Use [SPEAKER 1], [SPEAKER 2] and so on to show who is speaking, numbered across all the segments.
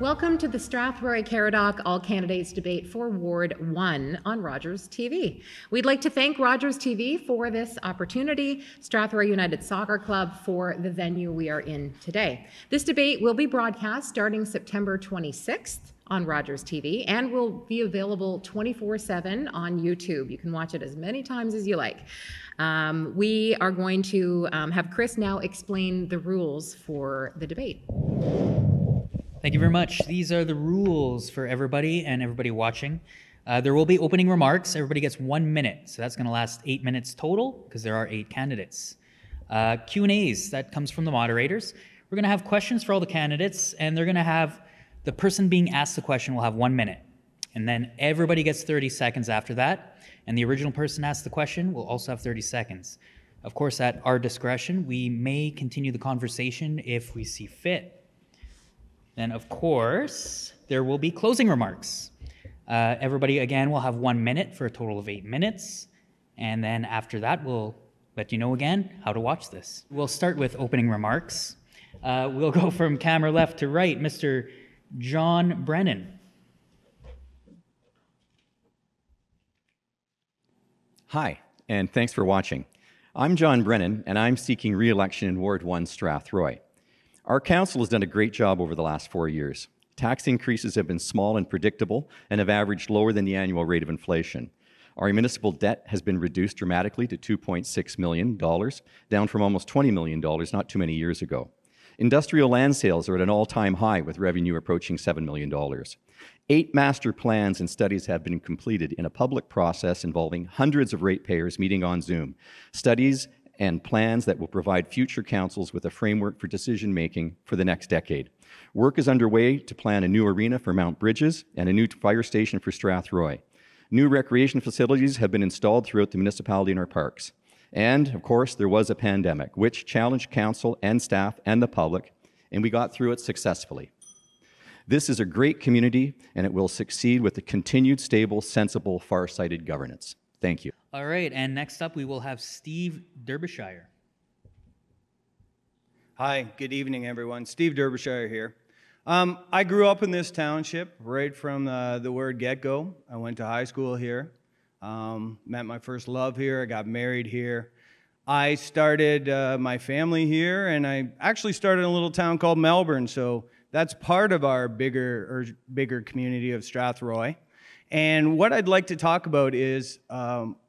[SPEAKER 1] Welcome to the Strathroy-Caradoc All Candidates Debate for Ward 1 on Rogers TV. We'd like to thank Rogers TV for this opportunity, Strathroy United Soccer Club for the venue we are in today. This debate will be broadcast starting September 26th on Rogers TV and will be available 24/7 on YouTube. You can watch it as many times as you like. We are going to have Chris now explain the rules for the debate.
[SPEAKER 2] Thank you very much. These are the rules for everybody and everybody watching. There will be opening remarks. Everybody gets 1 minute, so that's going to last 8 minutes total because there are 8 candidates. Q&As, that comes from the moderators. We're going to have questions for all the candidates, and they're going to have the person being asked the question will have 1 minute, and then everybody gets 30 seconds after that, and the original person asked the question will also have 30 seconds. Of course, at our discretion, we may continue the conversation if we see fit. Then, of course, there will be closing remarks. Everybody, again, will have 1 minute for a total of 8 minutes. And then after that, we'll let you know again how to watch this. We'll start with opening remarks. We'll go from camera left to right. Mr. John Brennan.
[SPEAKER 3] Hi, and thanks for watching. I'm John Brennan, and I'm seeking re-election in Ward 1, Strathroy. Our council has done a great job over the last 4 years. Tax increases have been small and predictable and have averaged lower than the annual rate of inflation. Our municipal debt has been reduced dramatically to $2.6 million, down from almost $20 million not too many years ago. Industrial land sales are at an all-time high with revenue approaching $7 million. 8 master plans and studies have been completed in a public process involving hundreds of ratepayers meeting on Zoom. Studies and plans that will provide future councils with a framework for decision-making for the next decade. Work is underway to plan a new arena for Mount Bridges and a new fire station for Strathroy. New recreation facilities have been installed throughout the municipality and our parks. And, of course, there was a pandemic, which challenged council and staff and the public, and we got through it successfully. This is a great community, and it will succeed with the continued stable, sensible, far-sighted governance. Thank you.
[SPEAKER 2] All right, and next up we will have Steve Derbyshire.
[SPEAKER 4] Hi, good evening, everyone. Steve Derbyshire here. I grew up in this township right from the word get-go. I went to high school here, met my first love here, I got married here. I started my family here, and I actually started in a little town called Melbourne, so that's part of our bigger community of Strathroy. And what I'd like to talk about is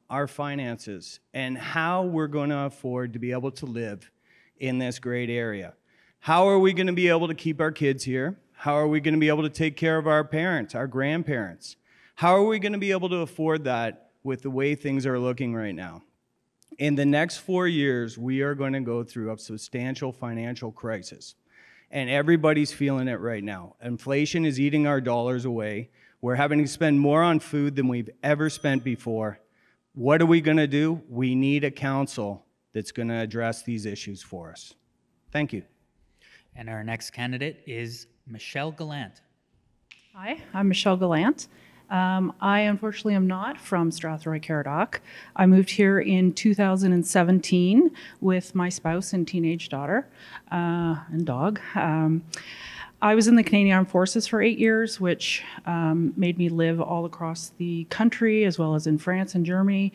[SPEAKER 4] our finances and how we're going to afford to be able to live in this great area. How are we going to be able to keep our kids here? How are we going to be able to take care of our parents, our grandparents? How are we going to be able to afford that with the way things are looking right now? In the next 4 years, we are going to go through a substantial financial crisis. And everybody's feeling it right now. Inflation is eating our dollars away. We're having to spend more on food than we've ever spent before. What are we going to do? We need a council that's going to address these issues for us. Thank you.
[SPEAKER 2] And our next candidate is Michelle Gallant.
[SPEAKER 5] Hi, I'm Michelle Gallant. I unfortunately am not from Strathroy-Caradoc. I moved here in 2017 with my spouse and teenage daughter and dog. I was in the Canadian Armed Forces for 8 years, which made me live all across the country as well as in France and Germany.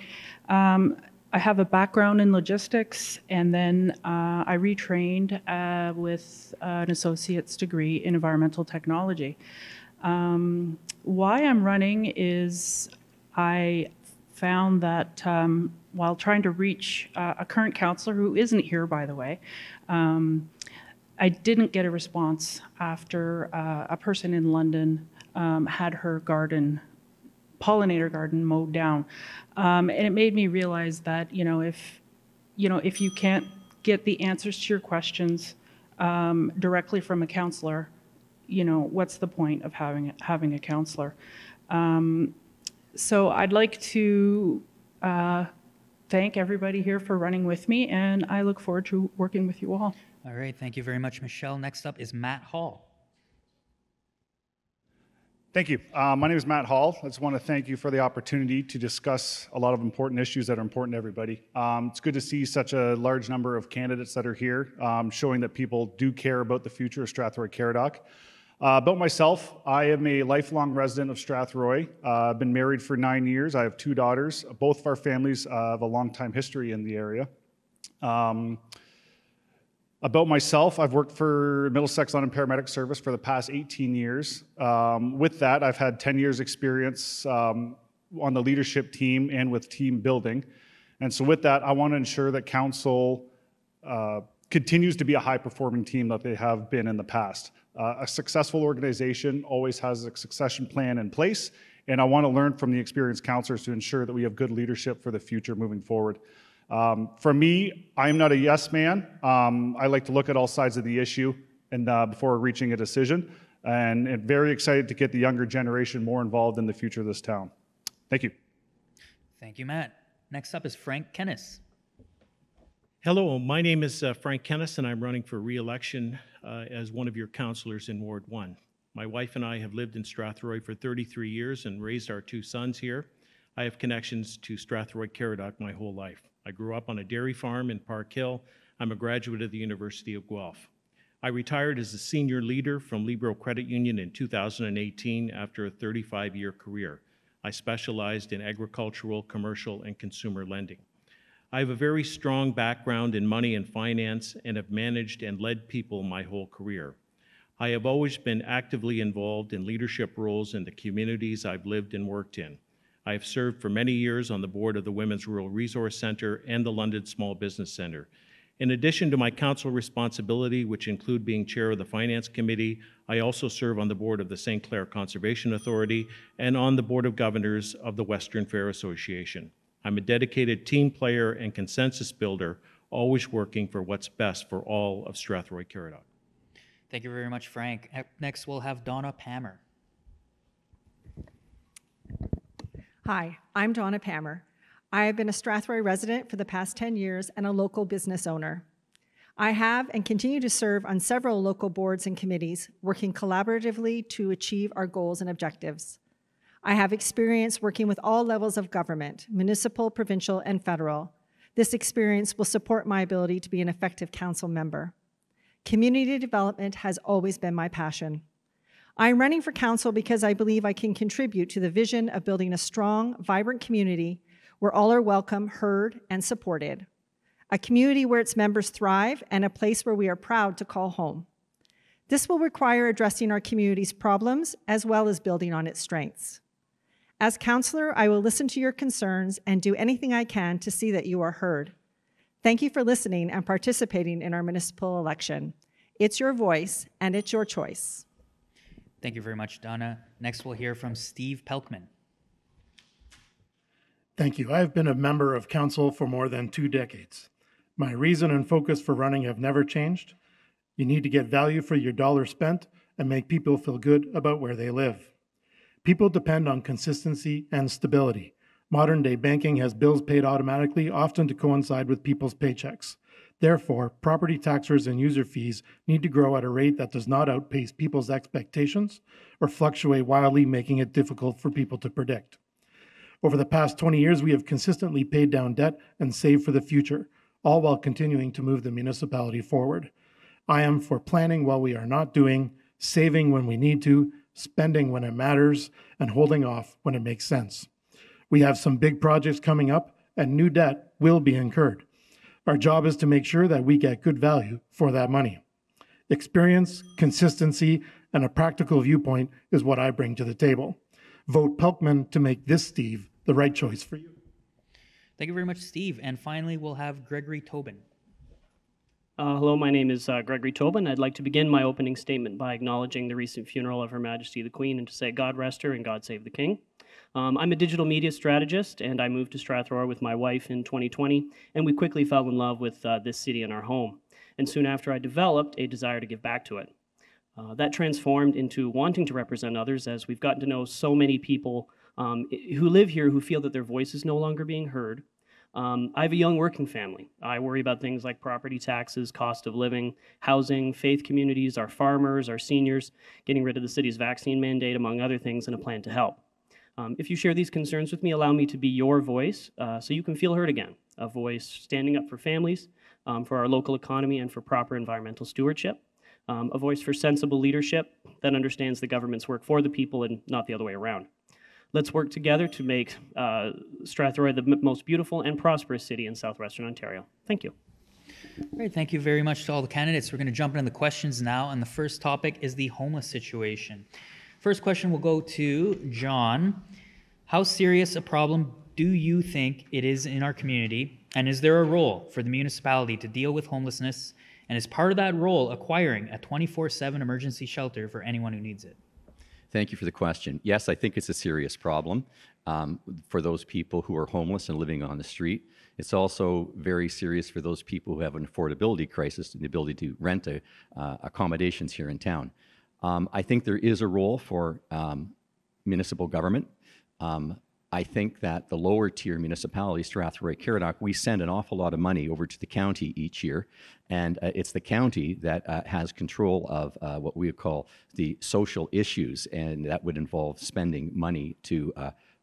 [SPEAKER 5] I have a background in logistics, and then I retrained with an associate's degree in environmental technology. Why I'm running is I found that while trying to reach a current councillor, who isn't here, by the way, I didn't get a response after a person in London had her garden, pollinator garden, mowed down. And it made me realize that, if you can't get the answers to your questions directly from a councillor, what's the point of having a councillor? So I'd like to thank everybody here for running with me, and I look forward to working with you all.
[SPEAKER 2] All right, thank you very much, Michelle. Next up is Matt Hall.
[SPEAKER 6] Thank you. My name is Matt Hall. I just want to thank you for the opportunity to discuss a lot of important issues that are important to everybody. It's good to see such a large number of candidates that are here, showing that people do care about the future of Strathroy-Caradoc. About myself, I am a lifelong resident of Strathroy. I've been married for 9 years. I have 2 daughters. Both of our families have a long time history in the area. About myself, I've worked for Middlesex London Paramedic Service for the past 18 years. With that, I've had 10 years experience on the leadership team and with team building. And so with that, I want to ensure that council continues to be a high-performing team that they have been in the past. A successful organization always has a succession plan in place, and I want to learn from the experienced councillors to ensure that we have good leadership for the future moving forward. For me, I am not a yes man. I like to look at all sides of the issue and before reaching a decision, and very excited to get the younger generation more involved in the future of this town. Thank you.
[SPEAKER 2] Thank you, Matt. Next up is Frank Kennis.
[SPEAKER 7] Hello, my name is Frank Kennis, and I'm running for re-election as one of your councillors in Ward 1. My wife and I have lived in Strathroy for 33 years and raised our 2 sons here. I have connections to Strathroy-Caradoc my whole life. I grew up on a dairy farm in Park Hill. I'm a graduate of the University of Guelph. I retired as a senior leader from Libero Credit Union in 2018 after a 35-year career. I specialized in agricultural, commercial, and consumer lending. I have a very strong background in money and finance and have managed and led people my whole career. I have always been actively involved in leadership roles in the communities I've lived and worked in. I have served for many years on the board of the Women's Rural Resource Centre and the London Small Business Centre. In addition to my council responsibility, which include being chair of the Finance Committee, I also serve on the board of the St. Clair Conservation Authority and on the Board of Governors of the Western Fair Association. I'm a dedicated team player and consensus builder, always working for what's best for all of Strathroy-Caradoc.
[SPEAKER 2] Thank you very much, Frank. Next, we'll have Donna Pammer.
[SPEAKER 8] Hi, I'm Donna Pammer. I have been a Strathroy resident for the past 10 years and a local business owner. I have and continue to serve on several local boards and committees, working collaboratively to achieve our goals and objectives. I have experience working with all levels of government, municipal, provincial, and federal. This experience will support my ability to be an effective council member. Community development has always been my passion. I am running for council because I believe I can contribute to the vision of building a strong, vibrant community where all are welcome, heard, and supported. A community where its members thrive and a place where we are proud to call home. This will require addressing our community's problems as well as building on its strengths. As councillor, I will listen to your concerns and do anything I can to see that you are heard. Thank you for listening and participating in our municipal election. It's your voice and it's your choice.
[SPEAKER 2] Thank you very much, Donna. Next, we'll hear from Steve Pelkman.
[SPEAKER 9] Thank you. I have been a member of council for more than 2 decades. My reason and focus for running have never changed. You need to get value for your dollar spent and make people feel good about where they live. People depend on consistency and stability. Modern-day banking has bills paid automatically, often to coincide with people's paychecks. Therefore, property taxes and user fees need to grow at a rate that does not outpace people's expectations or fluctuate wildly, making it difficult for people to predict. Over the past 20 years, we have consistently paid down debt and saved for the future, all while continuing to move the municipality forward. I am for planning while we are not doing, saving when we need to, spending when it matters, and holding off when it makes sense. We have some big projects coming up, and new debt will be incurred. Our job is to make sure that we get good value for that money. Experience, consistency, and a practical viewpoint is what I bring to the table. Vote Pelkman to make this Steve the right choice for you.
[SPEAKER 2] Thank you very much, Steve. And finally, we'll have Gregory Tobin.
[SPEAKER 10] Hello, my name is Gregory Tobin. I'd like to begin my opening statement by acknowledging the recent funeral of Her Majesty the Queen and to say God rest her and God save the King. I'm a digital media strategist, and I moved to Strathroy with my wife in 2020, and we quickly fell in love with this city and our home. And soon after, I developed a desire to give back to it. That transformed into wanting to represent others, as we've gotten to know so many people who live here who feel that their voice is no longer being heard. I have a young working family. I worry about things like property taxes, cost of living, housing, faith communities, our farmers, our seniors, getting rid of the city's vaccine mandate, among other things, and a plan to help. If you share these concerns with me, allow me to be your voice so you can feel heard again, a voice standing up for families, for our local economy, and for proper environmental stewardship. a voice for sensible leadership that understands the government's work for the people and not the other way around. Let's work together to make Strathroy the most beautiful and prosperous city in southwestern Ontario. Thank you.
[SPEAKER 2] Great, thank you very much to all the candidates. We're going to jump into the questions now, and the first topic is the homeless situation. First question will go to John. How serious a problem do you think it is in our community, and is there a role for the municipality to deal with homelessness, and is part of that role acquiring a 24/7 emergency shelter for anyone who needs it?
[SPEAKER 3] Thank you for the question. Yes, I think it's a serious problem for those people who are homeless and living on the street. It's also very serious for those people who have an affordability crisis and the ability to rent accommodations here in town. I think there is a role for municipal government. I think that the lower tier municipalities, Strathroy-Caradoc, we send an awful lot of money over to the county each year, and it's the county that has control of what we would call the social issues, and that would involve spending money to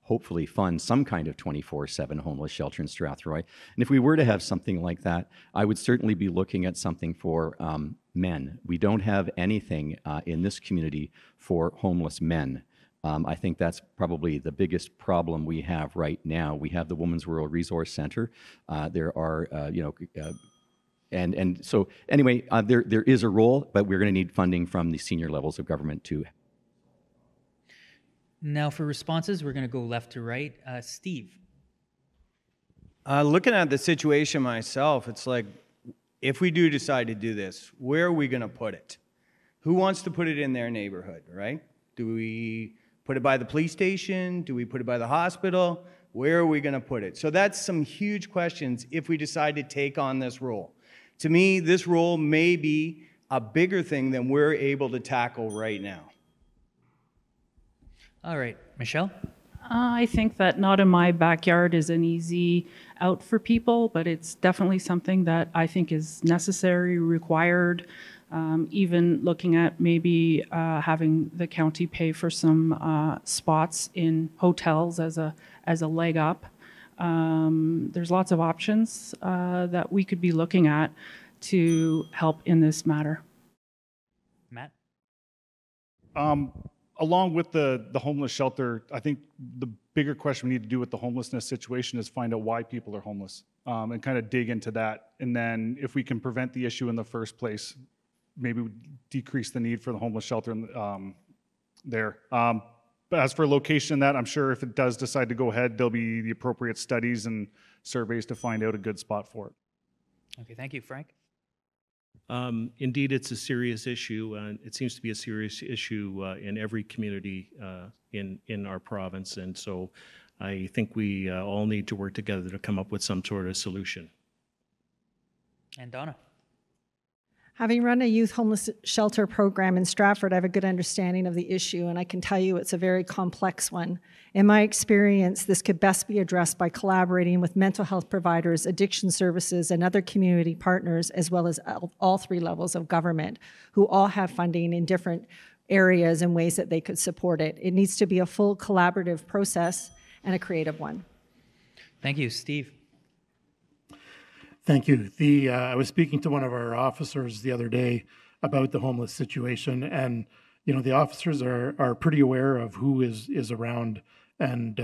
[SPEAKER 3] hopefully fund some kind of 24/7 homeless shelter in Strathroy. And if we were to have something like that, I would certainly be looking at something for men. We don't have anything in this community for homeless men. I think that's probably the biggest problem we have right now. We have the Women's Rural Resource Center. There are, and so anyway, there is a role, but we're going to need funding from the senior levels of government too.
[SPEAKER 2] Now for responses, we're going to go left to right. Steve.
[SPEAKER 4] Looking at the situation myself, it's like, if we do decide to do this, where are we going to put it? Who wants to put it in their neighborhood, right? Do we put it by the police station? Do we put it by the hospital? Where are we going to put it? So that's some huge questions if we decide to take on this role. To me, this role may be a bigger thing than we're able to tackle right now.
[SPEAKER 2] All right, Michelle?
[SPEAKER 5] I think that not in my backyard is an easy out for people, but it's definitely something that I think is necessary, required. Even looking at maybe having the county pay for some spots in hotels as a leg up. There's lots of options that we could be looking at to help in this matter.
[SPEAKER 2] Matt?
[SPEAKER 6] Along with the homeless shelter, I think the bigger question we need to do with the homelessness situation is find out why people are homeless and kind of dig into that. And then if we can prevent the issue in the first place, maybe decrease the need for the homeless shelter there. But as for location, that I'm sure if it does decide to go ahead, there'll be the appropriate studies and surveys to find out a good spot for it.
[SPEAKER 2] Okay, thank you. Frank?
[SPEAKER 7] Indeed, it's a serious issue, and it seems to be a serious issue in every community in our province. And so I think we all need to work together to come up with some sort of solution.
[SPEAKER 2] And Donna?
[SPEAKER 8] Having run a youth homeless shelter program in Stratford, I have a good understanding of the issue, and I can tell you it's a very complex one. In my experience, this could best be addressed by collaborating with mental health providers, addiction services, and other community partners, as well as all three levels of government, who all have funding in different areas and ways that they could support it. It needs to be a full collaborative process and a creative one.
[SPEAKER 2] Thank you. Steve?
[SPEAKER 9] Thank you. I was speaking to one of our officers the other day about the homeless situation, and the officers are pretty aware of who is around, and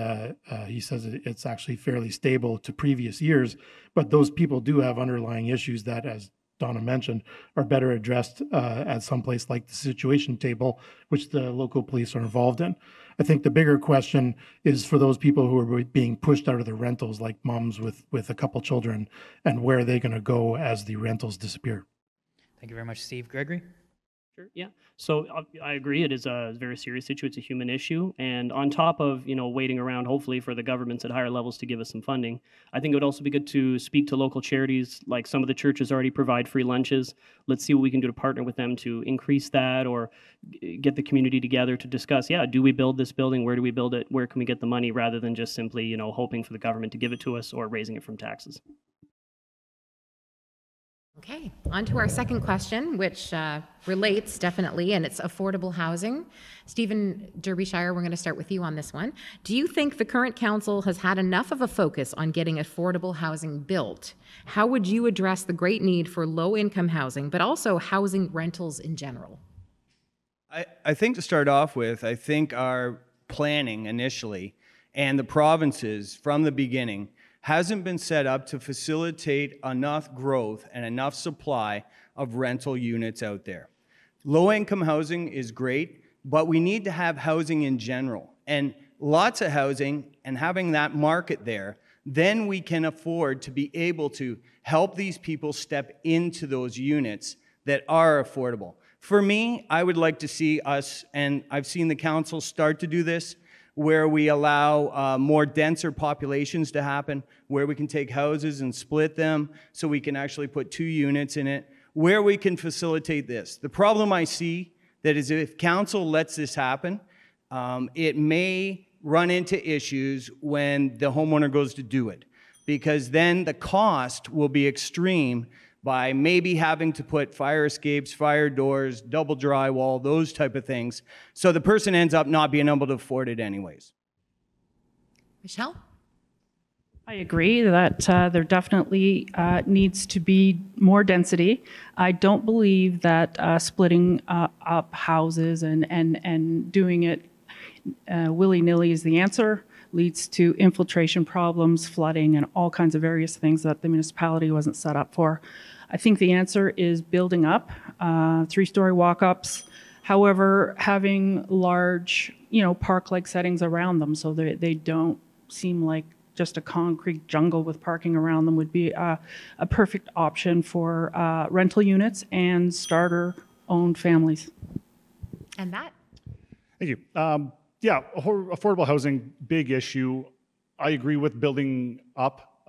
[SPEAKER 9] he says it's actually fairly stable to previous years, but those people do have underlying issues that, as Donna mentioned, are better addressed at some place like the situation table, which the local police are involved in. I think the bigger question is for those people who are being pushed out of the rentals, like moms with a couple children, and where are they going to go as the rentals disappear?
[SPEAKER 2] Thank you very much, Steve. Gregory?
[SPEAKER 10] Sure, yeah. So I agree, it is a very serious issue. It's a human issue. And on top of, waiting around, hopefully, for the governments at higher levels to give us some funding, I think it would also be good to speak to local charities, like some of the churches already provide free lunches. Let's see what we can do to partner with them to increase that, or get the community together to discuss, do we build this building? Where do we build it? Where can we get the money, rather than just simply, hoping for the government to give it to us or raising it from taxes.
[SPEAKER 1] Okay, on to our second question, which relates definitely, and it's affordable housing. Stephen Derbyshire, we're going to start with you on this one. Do you think the current council has had enough of a focus on getting affordable housing built? How would you address the great need for low-income housing, but also housing rentals in general?
[SPEAKER 4] I think to start off with, I think our planning initially and the provinces from the beginning hasn't been set up to facilitate enough growth and enough supply of rental units out there. Low-income housing is great, but we need to have housing in general, and lots of housing, and having that market there, then we can afford to be able to help these people step into those units that are affordable. For me, I would like to see us, and I've seen the council start to do this, where we allow more denser populations to happen, where we can take houses and split them so we can actually put 2 units in it, where we can facilitate this. The problem I see that is if council lets this happen, it may run into issues when the homeowner goes to do it, because then the cost will be extreme by maybe having to put fire escapes, fire doors, double drywall, those type of things. So the person ends up not being able to afford it anyways.
[SPEAKER 1] Michelle?
[SPEAKER 5] I agree that there definitely needs to be more density. I don't believe that splitting up houses and doing it willy-nilly is the answer. Leads to infiltration problems, flooding, and all kinds of various things that the municipality wasn't set up for. I think the answer is building up 3-story walk-ups. However, having large, park-like settings around them so they don't seem like just a concrete jungle with parking around them would be a perfect option for rental units and starter-owned families.
[SPEAKER 1] And that?
[SPEAKER 6] Thank you. Yeah, affordable housing, big issue. I agree with building up.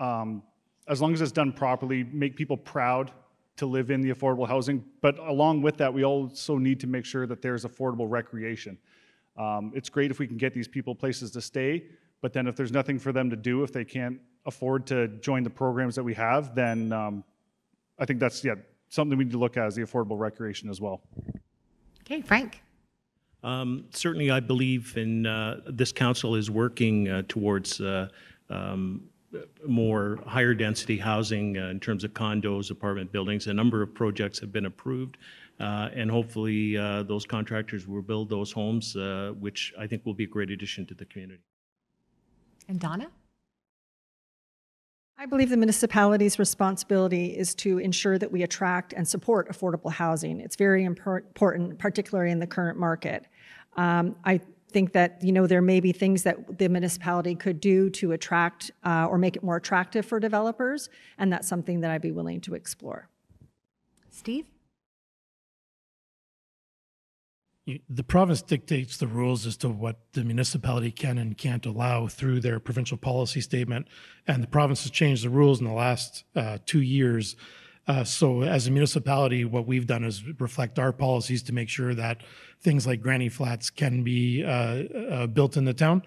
[SPEAKER 6] As long as it's done properly, make people proud to live in the affordable housing. But along with that, we also need to make sure that there's affordable recreation. It's great if we can get these people places to stay, but then if there's nothing for them to do, if they can't afford to join the programs that we have, then I think that's something we need to look at as the affordable recreation as well.
[SPEAKER 1] Okay, Frank.
[SPEAKER 7] Certainly, I believe in this council is working towards more higher density housing in terms of condos, apartment buildings. A number of projects have been approved, and hopefully those contractors will build those homes, which I think will be a great addition to the community.
[SPEAKER 1] And Donna?
[SPEAKER 8] I believe the municipality's responsibility is to ensure that we attract and support affordable housing. It's very important, particularly in the current market. I think that there may be things that the municipality could do to attract or make it more attractive for developers, and that's something that I'd be willing to explore.
[SPEAKER 1] Steve?
[SPEAKER 9] The province dictates the rules as to what the municipality can and can't allow through their provincial policy statement, and the province has changed the rules in the last 2 years. So as a municipality, what we've done is reflect our policies to make sure that things like granny flats can be built in the town.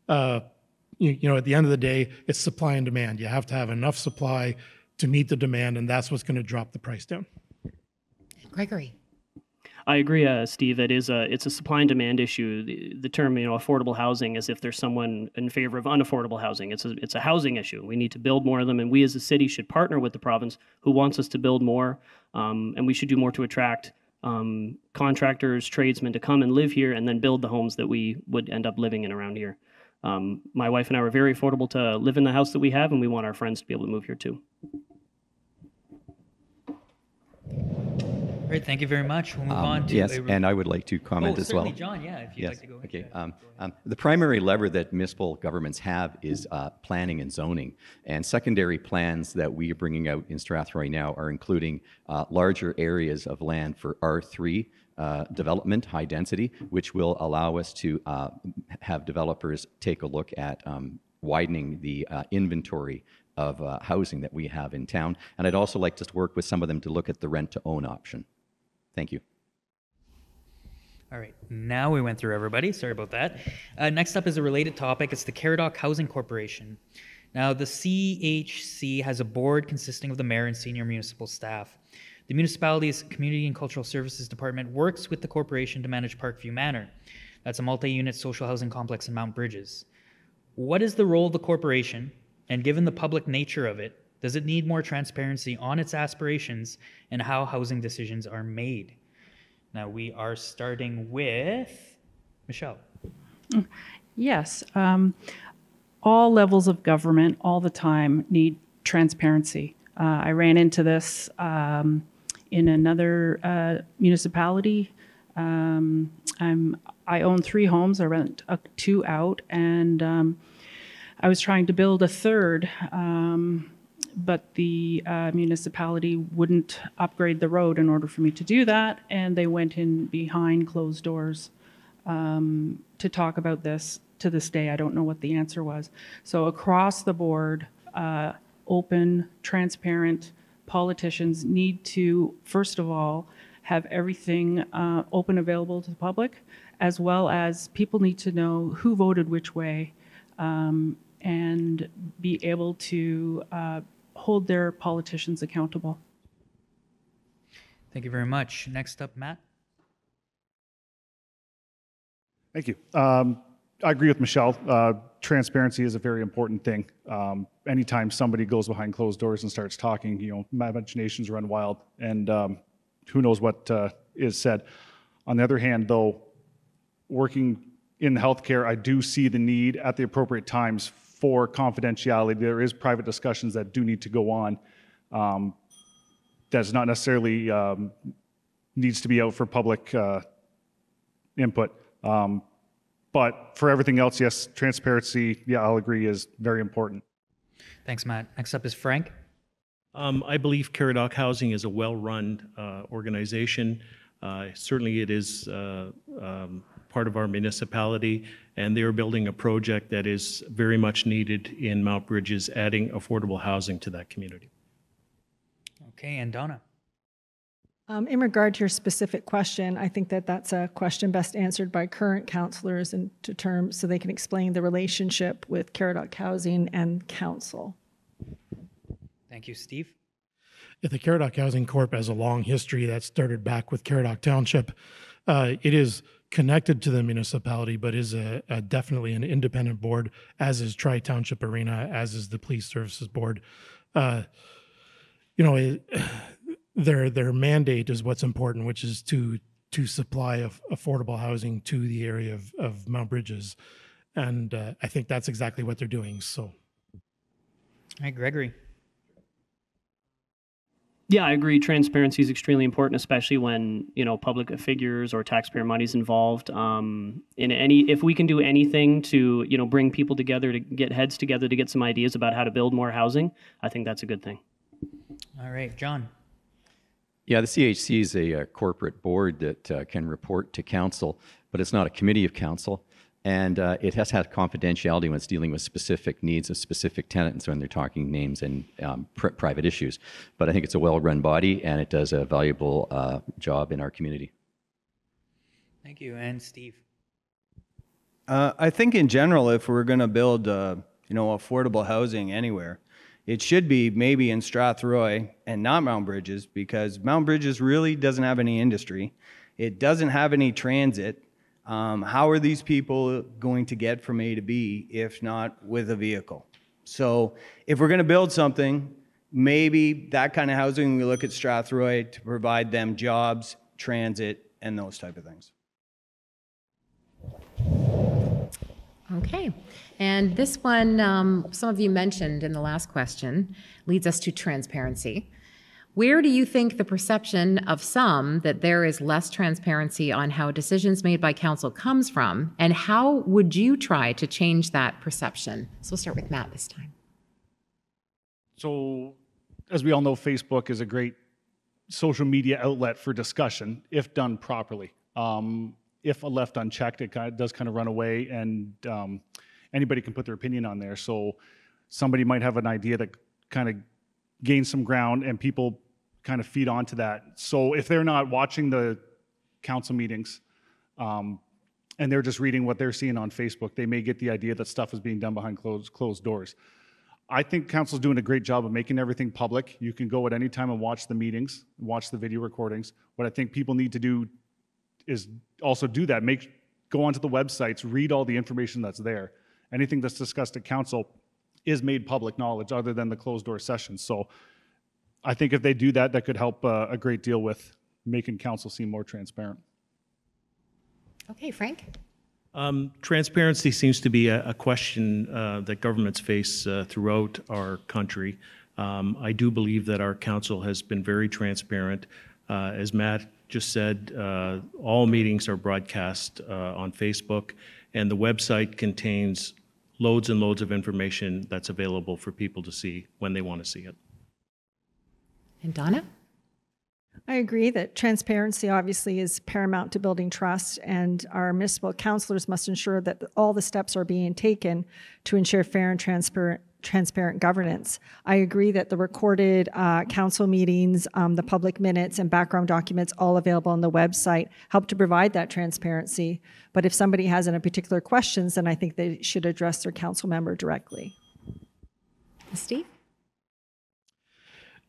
[SPEAKER 9] At the end of the day, it's supply and demand. You have to have enough supply to meet the demand, and that's what's going to drop the price down.
[SPEAKER 1] Gregory?
[SPEAKER 10] I agree, Steve. It's a supply and demand issue. The term, affordable housing, as if there's someone in favor of unaffordable housing. It's a housing issue. We need to build more of them, and we as a city should partner with the province who wants us to build more, and we should do more to attract contractors, tradesmen to come and live here and then build the homes that we would end up living in around here. My wife and I are very affordable to live in the house that we have, and we want our friends to be able to move here too.
[SPEAKER 2] Great, thank you very much. We'll move on to...
[SPEAKER 3] Yes, and I would like to comment as well.
[SPEAKER 2] Certainly, John, if you'd like to go ahead.
[SPEAKER 3] Okay. The primary lever that municipal governments have is planning and zoning. And secondary plans that we are bringing out in Strathroy now are including larger areas of land for R3 development, high density, which will allow us to have developers take a look at widening the inventory of housing that we have in town. And I'd also like to work with some of them to look at the rent-to-own option. Thank you.
[SPEAKER 2] All right, now we went through everybody. Sorry about that. Next up is a related topic. It's the Carradoc Housing Corporation. Now, the CHC has a board consisting of the mayor and senior municipal staff. The municipality's Community and Cultural Services Department works with the corporation to manage Parkview Manor. That's a multi-unit social housing complex in Mount Bridges. What is the role of the corporation, and given the public nature of it, does it need more transparency on its aspirations and how housing decisions are made? Now, we are starting with Michelle.
[SPEAKER 5] Yes. All levels of government all the time need transparency. I ran into this in another municipality. I own 3 homes. I rent 2 out, and I was trying to build a third, but the municipality wouldn't upgrade the road in order for me to do that, and they went in behind closed doors to talk about this. To this day, I don't know what the answer was. So across the board, open, transparent politicians need to, first of all, have everything open, available to the public, as well as people need to know who voted which way and be able to hold their politicians accountable.
[SPEAKER 2] Thank you very much. Next up, Matt.
[SPEAKER 6] Thank you. I agree with Michelle. Transparency is a very important thing. Anytime somebody goes behind closed doors and starts talking, imaginations run wild, and who knows what is said. On the other hand, though, working in healthcare, I do see the need at the appropriate times for confidentiality. There is private discussions that do need to go on. That's not necessarily needs to be out for public input. But for everything else, yes, transparency, yeah, I'll agree, is very important.
[SPEAKER 2] Thanks, Matt. Next up is Frank.
[SPEAKER 7] I believe Carradoc Housing is a well-run organization. Certainly it is part of our municipality, and they are building a project that is very much needed in Mount Bridges, adding affordable housing to that community.
[SPEAKER 2] Okay, and Donna.
[SPEAKER 8] In regard to your specific question, I think that that's a question best answered by current councillors and to terms so they can explain the relationship with Carradoc Housing and council.
[SPEAKER 2] Thank you, Steve.
[SPEAKER 9] Yeah, the Carradoc Housing Corp has a long history that started back with Carradoc Township. It is connected to the municipality, but is definitely an independent board, as is Tri-Township Arena, as is the Police Services Board. Their mandate is what's important, which is to supply affordable housing to the area of Mount Bridges. And I think that's exactly what they're doing. So,
[SPEAKER 2] All right, Gregory.
[SPEAKER 10] Yeah, I agree. Transparency is extremely important, especially when public figures or taxpayer money is involved. If we can do anything to bring people together, to get heads together, to get some ideas about how to build more housing, I think that's a good thing.
[SPEAKER 2] All right, John.
[SPEAKER 3] Yeah, the CHC is a corporate board that can report to council, but it's not a committee of council. And it has had confidentiality when it's dealing with specific needs of specific tenants when they're talking names and private issues. But I think it's a well-run body, and it does a valuable job in our community.
[SPEAKER 2] Thank you. And Steve.
[SPEAKER 4] I think in general, if we're going to build affordable housing anywhere, it should be maybe in Strathroy and not Mount Bridges, because Mount Bridges really doesn't have any industry. It doesn't have any transit. How are these people going to get from A to B if not with a vehicle? So if we're going to build something, maybe that kind of housing, we look at Strathroy to provide them jobs, transit, and those type of things.
[SPEAKER 1] Okay, and this one, some of you mentioned in the last question, leads us to transparency. Where do you think the perception of some that there is less transparency on how decisions made by council comes from, and how would you try to change that perception? So we'll start with Matt this time.
[SPEAKER 6] So, as we all know, Facebook is a great social media outlet for discussion, if done properly. If left unchecked, it does kind of run away, and anybody can put their opinion on there. So somebody might have an idea that kind of gains some ground, and people kind of feed onto that. So if they're not watching the council meetings and they're just reading what they're seeing on Facebook, they may get the idea that stuff is being done behind closed doors. I think council's doing a great job of making everything public. You can go at any time and watch the meetings, watch the video recordings. What I think people need to do is also do that. Go onto the websites, read all the information that's there. Anything that's discussed at council is made public knowledge other than the closed door sessions. So I think if they do that, that could help a great deal with making council seem more transparent.
[SPEAKER 1] Okay, Frank?
[SPEAKER 7] Transparency seems to be a question that governments face throughout our country. I do believe that our council has been very transparent. As Matt just said, all meetings are broadcast on Facebook, and the website contains loads and loads of information that's available for people to see when they want to see it.
[SPEAKER 1] And Donna?
[SPEAKER 8] I agree that transparency obviously is paramount to building trust, and our municipal councillors must ensure that all the steps are being taken to ensure fair and transparent governance. I agree that the recorded council meetings, the public minutes and background documents all available on the website help to provide that transparency. But if somebody has any particular questions, then I think they should address their council member directly.
[SPEAKER 1] Steve?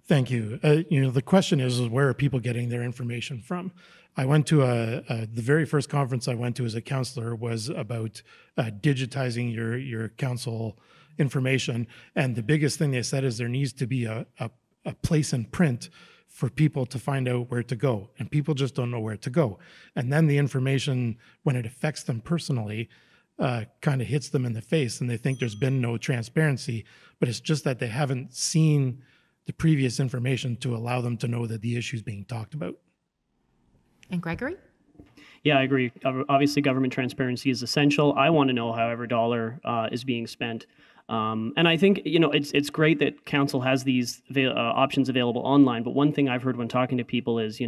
[SPEAKER 9] Thank you. The question is where are people getting their information from? I went to the very first conference I went to as a councillor was about digitizing your council information, and the biggest thing they said is there needs to be a place in print for people to find out where to go, and people just don't know where to go. And then the information, when it affects them personally, kind of hits them in the face, and they think there's been no transparency, but it's just that they haven't seen the previous information to allow them to know that the issue is being talked about.
[SPEAKER 1] And Gregory?
[SPEAKER 10] Yeah, I agree. Obviously, government transparency is essential. I want to know how every dollar is being spent. And I think, it's great that council has these options available online. But one thing I've heard when talking to people is,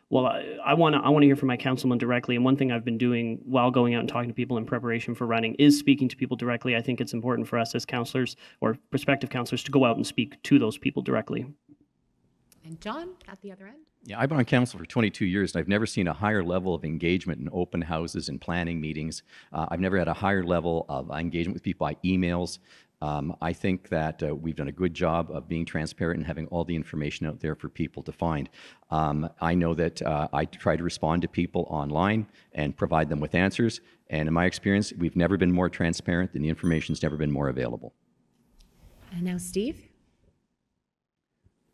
[SPEAKER 10] well, I want to hear from my councilman directly. And one thing I've been doing while going out and talking to people in preparation for running is speaking to people directly. I think it's important for us as councillors or prospective councillors to go out and speak to those people directly.
[SPEAKER 1] And John, at the other end?
[SPEAKER 3] Yeah, I've been on council for 22 years, and I've never seen a higher level of engagement in open houses and planning meetings. I've never had a higher level of engagement with people by emails. I think that we've done a good job of being transparent and having all the information out there for people to find. I know that I try to respond to people online and provide them with answers, and in my experience, we've never been more transparent and the information's never been more available.
[SPEAKER 1] And now Steve?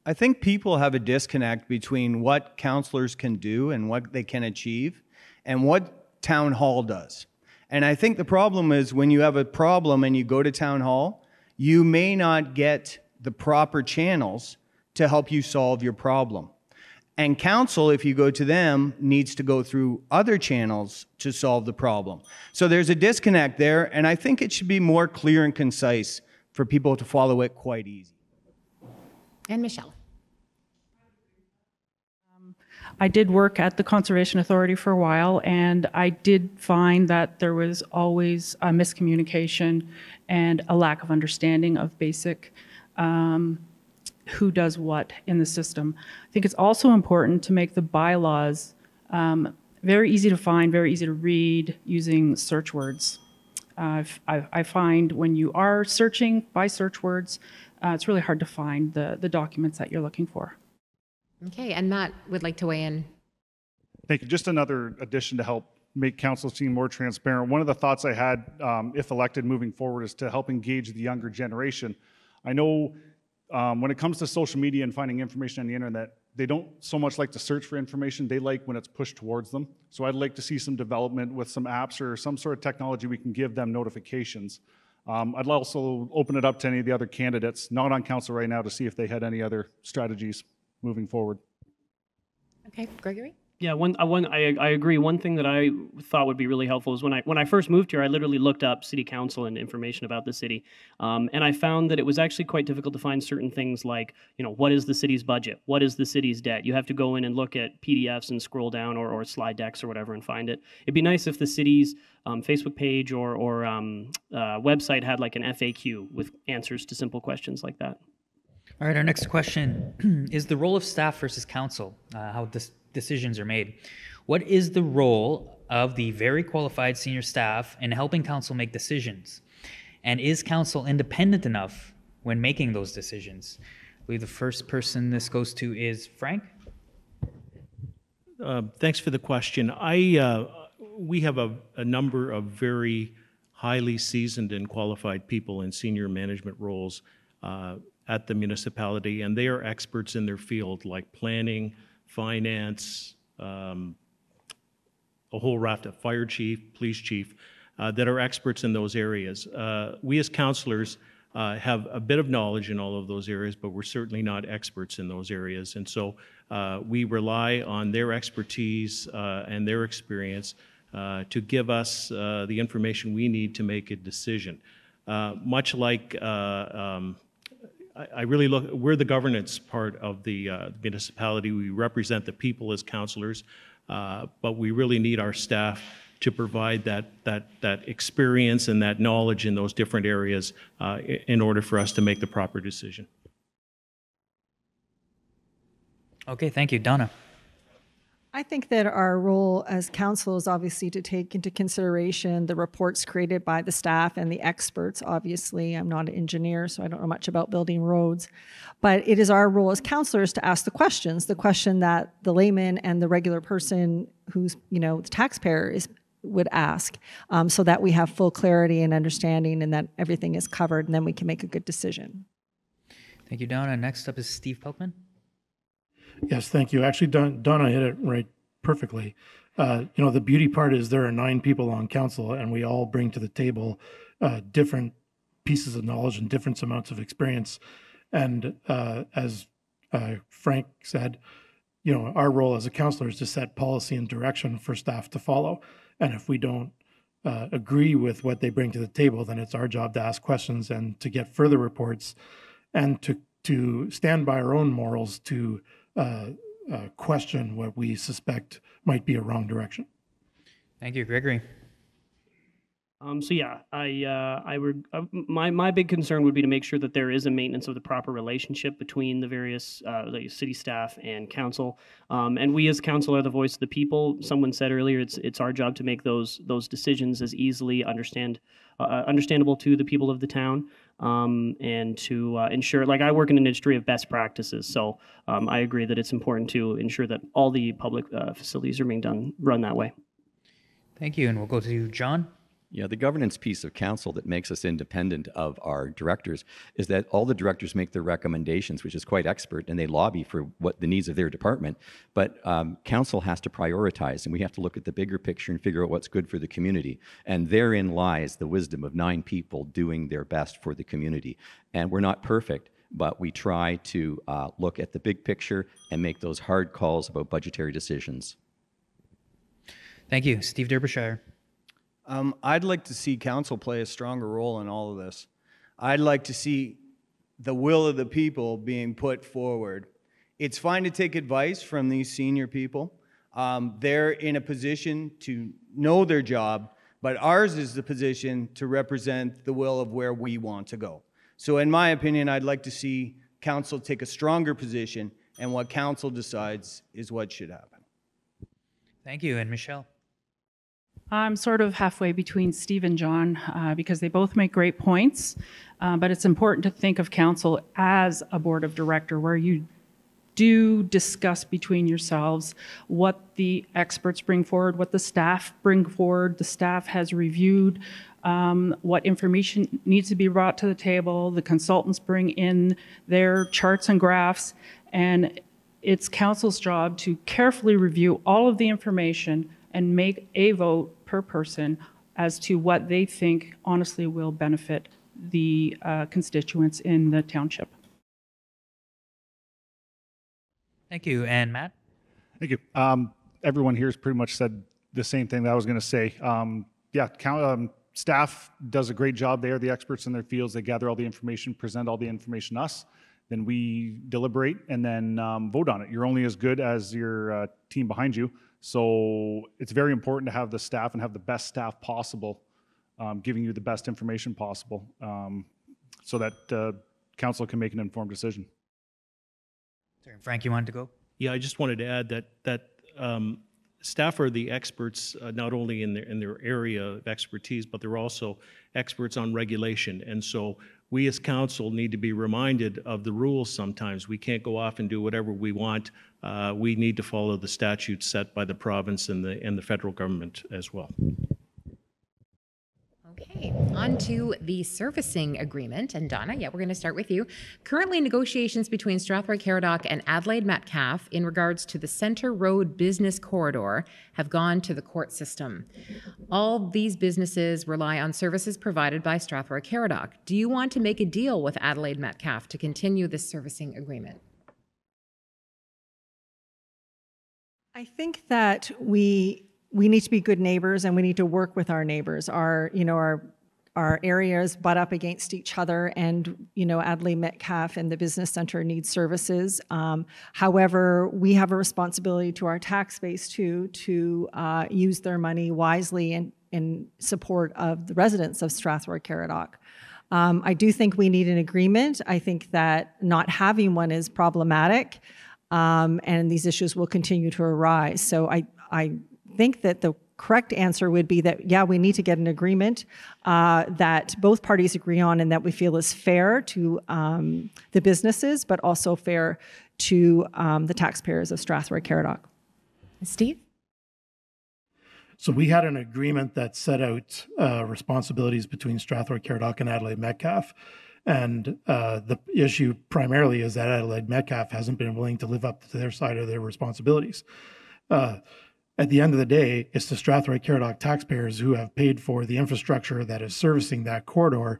[SPEAKER 4] I think people have a disconnect between what councillors can do and what they can achieve and what town hall does. And I think the problem is when you have a problem and you go to town hall, you may not get the proper channels to help you solve your problem. And council, if you go to them, needs to go through other channels to solve the problem. So there's a disconnect there, and I think it should be more clear and concise for people to follow it quite easy.
[SPEAKER 1] And Michelle?
[SPEAKER 5] I did work at the Conservation Authority for a while, and I did find that there was always a miscommunication and a lack of understanding of basic who does what in the system. I think it's also important to make the bylaws very easy to find, very easy to read using search words. I find when you are searching by search words, it's really hard to find the documents that you're looking for.
[SPEAKER 1] Okay, and Matt would like to weigh in.
[SPEAKER 6] Thank you. Just another addition to help make council seem more transparent. One of the thoughts I had, if elected moving forward, is to help engage the younger generation. I know when it comes to social media and finding information on the internet, they don't so much like to search for information. They like when it's pushed towards them. So I'd like to see some development with some apps or some sort of technology we can give them notifications. I'd also open it up to any of the other candidates, not on council right now, to see if they had any other strategies moving forward.
[SPEAKER 1] Okay, Gregory?
[SPEAKER 10] Yeah, I agree. One thing that I thought would be really helpful is when I first moved here, I literally looked up city council and information about the city, and I found that it was actually quite difficult to find certain things like, what is the city's budget? What is the city's debt? You have to go in and look at PDFs and scroll down or slide decks or whatever and find it. It'd be nice if the city's Facebook page or website had like an FAQ with answers to simple questions like that.
[SPEAKER 2] All right, our next question is the role of staff versus council, how decisions are made. What is the role of the very qualified senior staff in helping council make decisions? And is council independent enough when making those decisions. I believe the first person this goes to is Frank.
[SPEAKER 7] Thanks for the question. We have a number of very highly seasoned and qualified people in senior management roles at the municipality, and they are experts in their field, like planning, finance, a whole raft of fire chief, police chief, that are experts in those areas. We as councillors have a bit of knowledge in all of those areas, but we're certainly not experts in those areas. And so we rely on their expertise and their experience to give us the information we need to make a decision. Much like I really look, we're the governance part of the municipality. We represent the people as councillors, but we really need our staff to provide that experience and that knowledge in those different areas in order for us to make the proper decision.
[SPEAKER 2] Okay, thank you. Donna.
[SPEAKER 8] I think that our role as council is obviously to take into consideration the reports created by the staff and the experts. Obviously, I'm not an engineer, so I don't know much about building roads. But it is our role as councillors to ask the question that the layman and the regular person who's, the taxpayer would ask, so that we have full clarity and understanding and that everything is covered, and then we can make a good decision.
[SPEAKER 2] Thank you, Donna. Next up is Steve Pelkman.
[SPEAKER 9] Yes, thank you. Actually, Donna hit it right perfectly. The beauty part is there are 9 people on council, and we all bring to the table different pieces of knowledge and different amounts of experience. And as Frank said, our role as a councillor is to set policy and direction for staff to follow. And if we don't agree with what they bring to the table, then it's our job to ask questions and to get further reports and to stand by our own morals to question what we suspect might be a wrong direction.
[SPEAKER 2] Thank you, Gregory.
[SPEAKER 10] So yeah, my big concern would be to make sure that there is a maintenance of the proper relationship between the various city staff and council. And we as council are the voice of the people. Someone said earlier, it's our job to make those decisions as easily understandable to the people of the town, and to ensure, like I work in an industry of best practices, so I agree that it's important to ensure that all the public facilities are being run that way.
[SPEAKER 2] Thank you, and we'll go to John.
[SPEAKER 3] Yeah, the governance piece of council that makes us independent of our directors is that all the directors make their recommendations, which is quite expert, and they lobby for what the needs of their department. But council has to prioritize, and we have to look at the bigger picture and figure out what's good for the community. And therein lies the wisdom of 9 people doing their best for the community. And we're not perfect, but we try to look at the big picture and make those hard calls about budgetary decisions.
[SPEAKER 2] Thank you. Steve Derbyshire.
[SPEAKER 4] I'd like to see council play a stronger role in all of this. I'd like to see the will of the people being put forward. It's fine to take advice from these senior people. They're in a position to know their job, but ours is the position to represent the will of where we want to go. So in my opinion, I'd like to see council take a stronger position, and what council decides is what should happen.
[SPEAKER 2] Thank you. And Michelle?
[SPEAKER 5] I'm sort of halfway between Steve and John because they both make great points, but it's important to think of council as a board of director where you do discuss between yourselves what the experts bring forward, what the staff bring forward. The staff has reviewed what information needs to be brought to the table. The consultants bring in their charts and graphs, and it's council's job to carefully review all of the information and make a vote per person as to what they think honestly will benefit the constituents in the township.
[SPEAKER 2] Thank you. And Matt?
[SPEAKER 6] Thank you. Everyone here has pretty much said the same thing that I was going to say. Staff does a great job. They are the experts in their fields. They gather all the information, present all the information to us. Then we deliberate and then vote on it. You're only as good as your team behind you. So it's very important to have the staff and have the best staff possible, giving you the best information possible, so that council can make an informed decision.
[SPEAKER 2] Sorry, Frank, you wanted to go?
[SPEAKER 7] Yeah, I just wanted to add that staff are the experts not only in their area of expertise, but they're also experts on regulation. And so we as council need to be reminded of the rules sometimes. We can't go off and do whatever we want. We need to follow the statutes set by the province and the federal government as well.
[SPEAKER 1] Okay, on to the servicing agreement. And Donna, yeah, we're going to start with you. Currently, negotiations between Strathroy-Caradoc and Adelaide Metcalfe in regards to the Centre Road Business Corridor have gone to the court system. All these businesses rely on services provided by Strathroy-Caradoc. Do you want to make a deal with Adelaide Metcalfe to continue this servicing agreement?
[SPEAKER 8] I think that we need to be good neighbors, and we need to work with our neighbors. Our areas butt up against each other, and Adelaide Metcalfe and the business center need services. However, we have a responsibility to our tax base too to use their money wisely in support of the residents of Strathroy-Caradoc. I do think we need an agreement. I think that not having one is problematic, and these issues will continue to arise. So I think that the correct answer would be that, yeah, we need to get an agreement that both parties agree on and that we feel is fair to the businesses, but also fair to the taxpayers of Strathroy-Caradoc.
[SPEAKER 1] Steve?
[SPEAKER 9] So we had an agreement that set out responsibilities between Strathroy-Caradoc and Adelaide Metcalfe. And the issue primarily is that Adelaide Metcalfe hasn't been willing to live up to their side of their responsibilities. At the end of the day, it's the Strathroy-Caradoc taxpayers who have paid for the infrastructure that is servicing that corridor.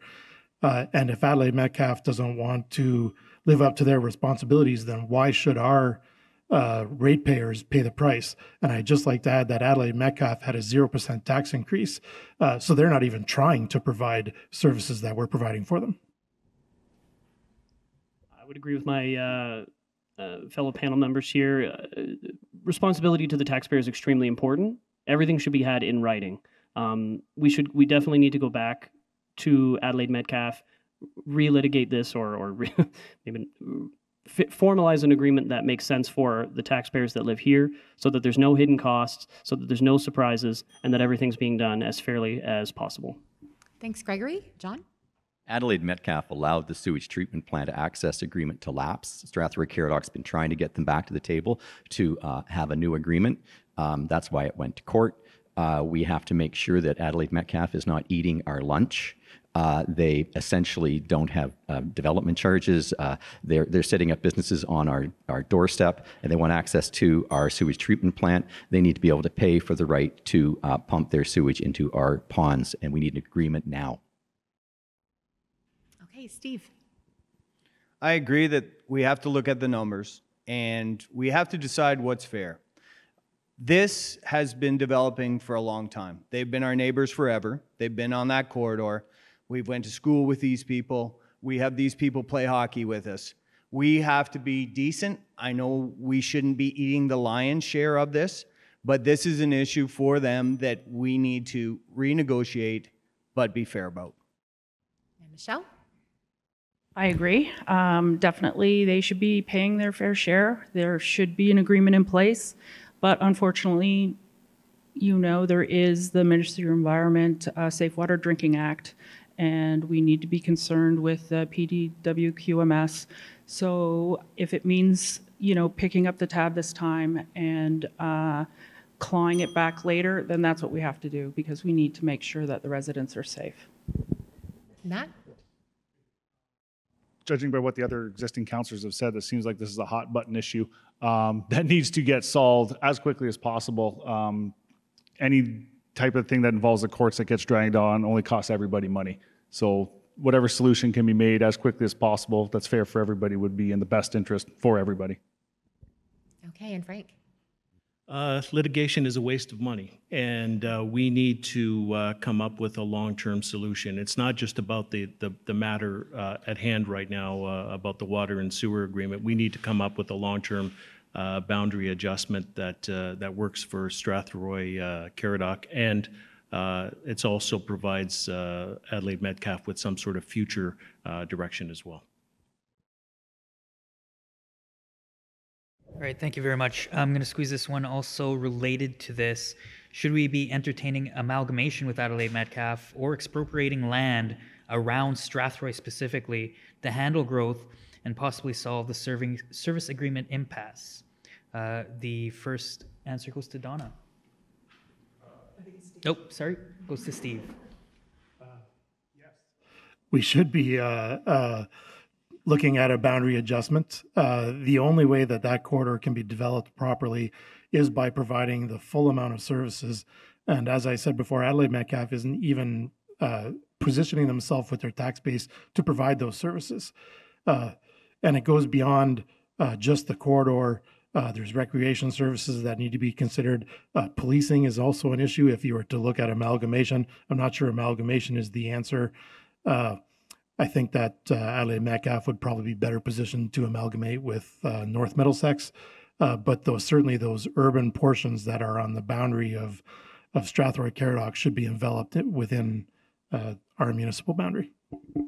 [SPEAKER 9] And if Adelaide Metcalfe doesn't want to live up to their responsibilities, then why should our ratepayers pay the price? And I'd just like to add that Adelaide Metcalfe had a 0% tax increase. So they're not even trying to provide services that we're providing for them.
[SPEAKER 10] I would agree with my fellow panel members here. Responsibility to the taxpayer is extremely important. Everything should be had in writing. We definitely need to go back to Adelaide Metcalfe, relitigate this, or maybe formalize an agreement that makes sense for the taxpayers that live here, so that there's no hidden costs, so that there's no surprises, and that everything's being done as fairly as possible.
[SPEAKER 1] Thanks, Gregory. John?
[SPEAKER 3] Adelaide Metcalfe allowed the sewage treatment plant access agreement to lapse. Strathroy-Caradoc's been trying to get them back to the table to have a new agreement. That's why it went to court. We have to make sure that Adelaide Metcalfe is not eating our lunch. They essentially don't have development charges. They're setting up businesses on our doorstep, and they want access to our sewage treatment plant. They need to be able to pay for the right to pump their sewage into our ponds, and we need an agreement now.
[SPEAKER 1] Okay, Steve.
[SPEAKER 4] I agree that we have to look at the numbers and we have to decide what's fair. This has been developing for a long time. They've been our neighbors forever. They've been on that corridor. We've went to school with these people. We have these people play hockey with us. We have to be decent. I know we shouldn't be eating the lion's share of this, but this is an issue for them that we need to renegotiate, but be fair about.
[SPEAKER 1] And Michelle?
[SPEAKER 5] I agree. Definitely, they should be paying their fair share. There should be an agreement in place. But unfortunately, there is the Ministry of Environment Safe Water Drinking Act, and we need to be concerned with the PDWQMS. So if it means, picking up the tab this time and clawing it back later, then that's what we have to do, because we need to make sure that the residents are safe.
[SPEAKER 1] Matt?
[SPEAKER 6] Judging by what the other existing councillors have said, it seems like this is a hot button issue that needs to get solved as quickly as possible. Any type of thing that involves the courts that gets dragged on only costs everybody money. So whatever solution can be made as quickly as possible that's fair for everybody would be in the best interest for everybody.
[SPEAKER 1] Okay, and Frank?
[SPEAKER 7] Litigation is a waste of money, and we need to come up with a long-term solution. It's not just about the matter at hand right now about the water and sewer agreement. We need to come up with a long-term boundary adjustment that works for Strathroy-Caradoc, and it also provides Adelaide Metcalfe with some sort of future direction as well.
[SPEAKER 2] All right, thank you very much. I'm going to squeeze this one also related to this. Should we be entertaining amalgamation with Adelaide Metcalfe or expropriating land around Strathroy specifically to handle growth and possibly solve the service agreement impasse. The first answer goes to Donna. Nope, sorry, goes to Steve.
[SPEAKER 9] We should be looking at a boundary adjustment. The only way that that corridor can be developed properly is by providing the full amount of services. And as I said before, Adelaide Metcalfe isn't even positioning themselves with their tax base to provide those services. And it goes beyond just the corridor. There's recreation services that need to be considered. Policing is also an issue if you were to look at amalgamation. I'm not sure amalgamation is the answer. I think that Adelaide Metcalfe would probably be better positioned to amalgamate with North Middlesex. But certainly those urban portions that are on the boundary of Strathroy-Caradoc should be enveloped within our municipal boundary.
[SPEAKER 2] All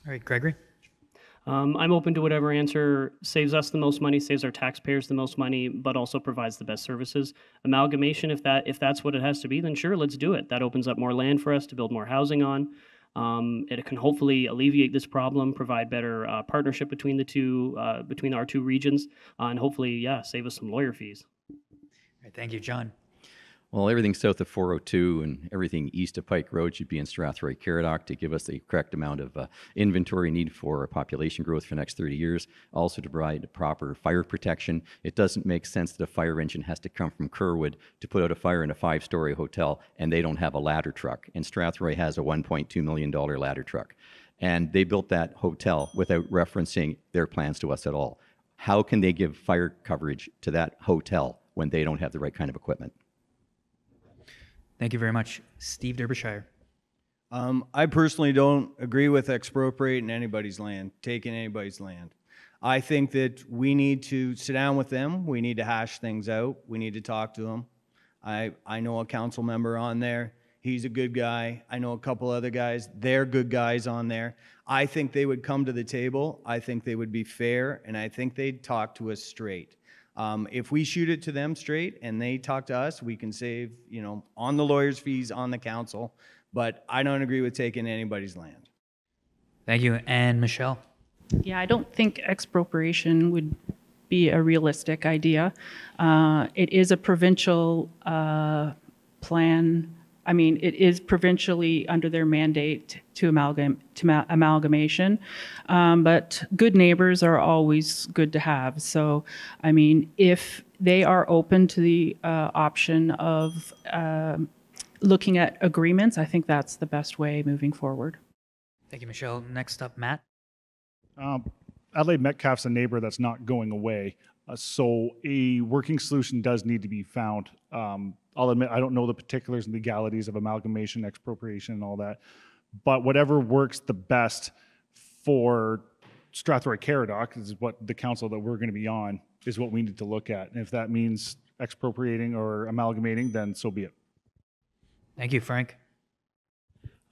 [SPEAKER 2] right, Gregory.
[SPEAKER 10] I'm open to whatever answer saves us the most money, saves our taxpayers the most money, but also provides the best services. Amalgamation, if that's what it has to be, then sure, let's do it. That opens up more land for us to build more housing on. It can hopefully alleviate this problem, provide better partnership between between our two regions, and hopefully, yeah, save us some lawyer fees.
[SPEAKER 2] All right, thank you, John.
[SPEAKER 3] Well, everything south of 402 and everything east of Pike Road should be in Strathroy-Caradoc to give us the correct amount of inventory need for population growth for the next 30 years. Also to provide proper fire protection. It doesn't make sense that a fire engine has to come from Kerwood to put out a fire in a 5-story hotel and they don't have a ladder truck. And Strathroy has a $1.2 million ladder truck. And they built that hotel without referencing their plans to us at all. How can they give fire coverage to that hotel when they don't have the right kind of equipment?
[SPEAKER 2] Thank you very much. Steve Derbyshire.
[SPEAKER 4] I personally don't agree with expropriating anybody's land, taking anybody's land. I think that we need to sit down with them. We need to hash things out. We need to talk to them. I know a council member on there. He's a good guy. I know a couple other guys. They're good guys on there. I think they would come to the table. I think they would be fair, and I think they'd talk to us straight. If we shoot it to them straight and they talk to us, we can save, on the lawyer's fees, on the council. But I don't agree with taking anybody's land.
[SPEAKER 2] Thank you. And Michelle?
[SPEAKER 5] Yeah, I don't think expropriation would be a realistic idea. It is a provincial plan. I mean, it is provincially under their mandate to amalgamation, but good neighbors are always good to have. So, I mean, if they are open to the option of looking at agreements, I think that's the best way moving forward.
[SPEAKER 2] Thank you, Michelle. Next up, Matt.
[SPEAKER 6] Adelaide Metcalfe's a neighbor that's not going away. So a working solution does need to be found. I'll admit I don't know the particulars and legalities of amalgamation, expropriation, and all that. But whatever works the best for Strathroy-Caradoc is what the council that we're going to be on is what we need to look at. And if that means expropriating or amalgamating, then so be it.
[SPEAKER 2] Thank you, Frank.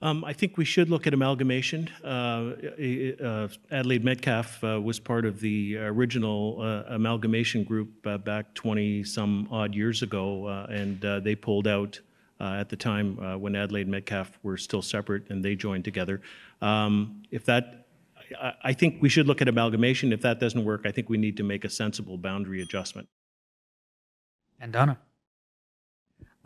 [SPEAKER 7] I think we should look at amalgamation. Adelaide Metcalfe was part of the original amalgamation group back 20-some odd years ago, and they pulled out at the time when Adelaide Metcalfe were still separate, and they joined together. I think we should look at amalgamation. If that doesn't work, I think we need to make a sensible boundary adjustment.
[SPEAKER 2] And Donna?